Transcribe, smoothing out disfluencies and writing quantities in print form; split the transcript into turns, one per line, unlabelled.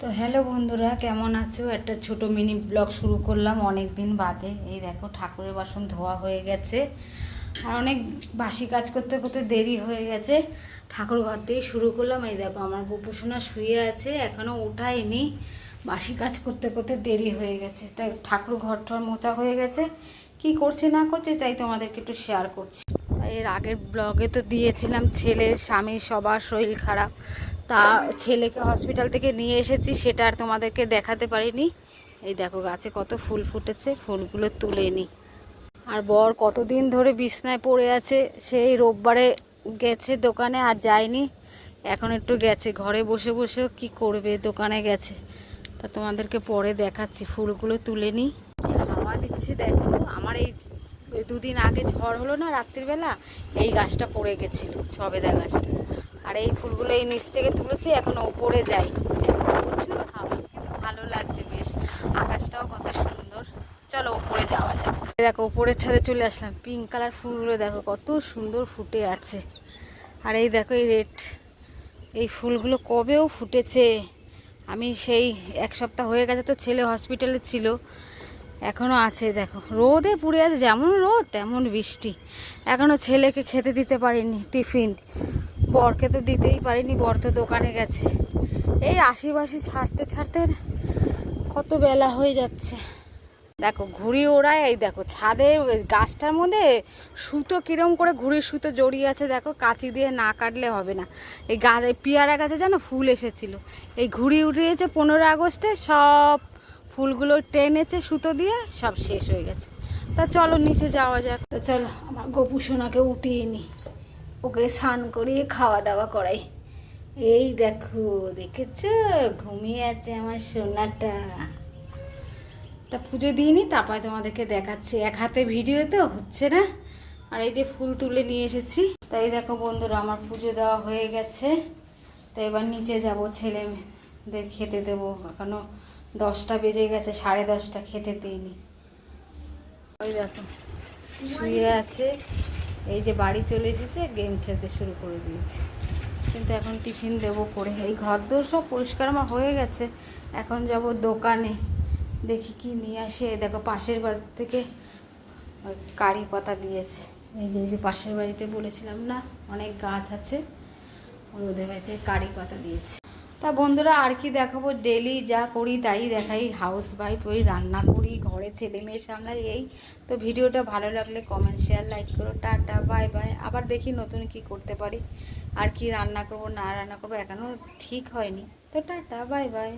তো হ্যালো বন্ধুরা, কেমন আছো? একটা ছোট মিনি ব্লগ শুরু করলাম অনেক দিন বাদে। এই দেখো ঠাকুরের বাসন ধোয়া হয়ে গেছে, আর অনেক বাসি কাজ করতে করতে দেরি হয়ে গেছে। ঠাকুর ঘর থেকে শুরু করলাম। এই দেখো আমার গোপুসোনা শুয়ে আছে, এখনও ওঠায়নি। বাসি কাজ করতে করতে দেরি হয়ে গেছে, তাই ঠাকুর ঘর টর মোছা হয়ে গেছে। কি করছে না করছে তাই তোমাদেরকে একটু শেয়ার করছি। এর আগের ব্লগে তো দিয়েছিলাম ছেলের স্বামীর সবার শরীর খারাপ, তা ছেলেকে হসপিটাল থেকে নিয়ে এসেছি, সেটা আর তোমাদেরকে দেখাতে পারিনি। এই দেখো গাছে কত ফুল ফুটেছে, ফুলগুলো তুলে নি। আর বর কতদিন ধরে বিছনায় পড়ে আছে, সেই রোববারে গেছে দোকানে, আর যায়নি। এখন একটু গেছে, ঘরে বসে বসেও কি করবে, দোকানে গেছে। তা তোমাদেরকে পরে দেখাচ্ছি, ফুলগুলো তুলে নি। হাওয়া দিচ্ছে দেখো। আমার এই দুদিন আগে ঝড় হলো না রাত্রিবেলা, এই গাছটা পড়ে গেছিল, ছবেদা গাছটা। আর এই ফুলগুলো এই নিচ থেকে তুলেছি, এখন ওপরে যাই। প্রচুর হাওয়া, কিন্তু ভালো লাগছে বেশ। আকাশটাও কত সুন্দর। চলো ওপরে যাওয়া যাক। দেখো ওপরের ছাদে চলে আসলাম। পিঙ্ক কালার ফুলগুলো দেখো কত সুন্দর ফুটে আছে। আর এই দেখো এই রেড, এই ফুলগুলো কবেও ফুটেছে। আমি সেই এক সপ্তাহ হয়ে গেছে, তো ছেলে হসপিটালে ছিল, এখনও আছে। দেখো রোদে পুড়ে আছে, যেমন রোদ তেমন বৃষ্টি। এখনও ছেলেকে খেতে দিতে পারিনি টিফিন, বরকে তো দিতেই পারিনি, বর তো দোকানে গেছে। এই আশিবাসি ছাড়তে ছাড়তে কত বেলা হয়ে যাচ্ছে। দেখো ঘুড়ি ওড়ায়, এই দেখো ছাদে গাছটার মধ্যে সুতো কিরম করে ঘুড়ির সুতো জড়িয়ে আছে দেখো, কাঁচি দিয়ে না কাটলে হবে না। এই গাছ, পেয়ারা গাছে যেন ফুল এসেছিল, এই ঘুড়ি উড়িয়েছে 15 আগস্টে, সব ফুলগুলো টেনেছে সুতো দিয়ে, সব শেষ হয়ে গেছে। তা চলো নিচে যাওয়া যাক। তো চলো আমার গোপু সোনাকে উঠিয়ে নি, ওকে স্নান করিয়ে খাওয়া দাওয়া করাই। এই দেখো দেখেছ, ঘুমিয়ে আছে আমার সোনাটা। তা পুজো দিইনি, তারপরে তোমাদেরকে দেখাচ্ছি। এক হাতে ভিডিও তো হচ্ছে না। আর এই যে ফুল তুলে নিয়ে এসেছি। তাই দেখো বন্ধুরা, আমার পুজো দেওয়া হয়ে গেছে। তো এবার নিচে যাব, ছেলেদের খেতে দেবো। এখনো 10টা বেজে গেছে, 10:30, খেতে দিইনি। ওই দেখো শুয়ে আছে। এই যে বাড়ি চলে এসেছে, গেম খেলতে শুরু করে দিয়েছে। কিন্তু এখন টিফিন দেবো করে। এই ঘর দোর সব পরিষ্কার আমার হয়ে গেছে। এখন যাব দোকানে, দেখি কি নিয়ে আসে। দেখো পাশের বাড়ি থেকে কারি পাতা দিয়েছে। এই যে পাশের বাড়িতে বলেছিলাম না অনেক গাছ আছে, ওদের বাড়ি থেকে কারি পাতা দিয়েছে। তা বন্ধুরা আর কি দেখাবো, ডেলি যা করি তাই দেখাই। হাউস ওয়াইফ, ওই রান্না করি, ঘরে ছেলে মেয়ের সামলাই। এই তো ভিডিওটা ভালো লাগলে কমেন্ট শেয়ার লাইক করো। Tata bye bye. আবার দেখি নতুন কি করতে পারি, আর কি রান্না করব না রান্না করবো এখনও ঠিক হয়নি। তো টাটা বাই বাই।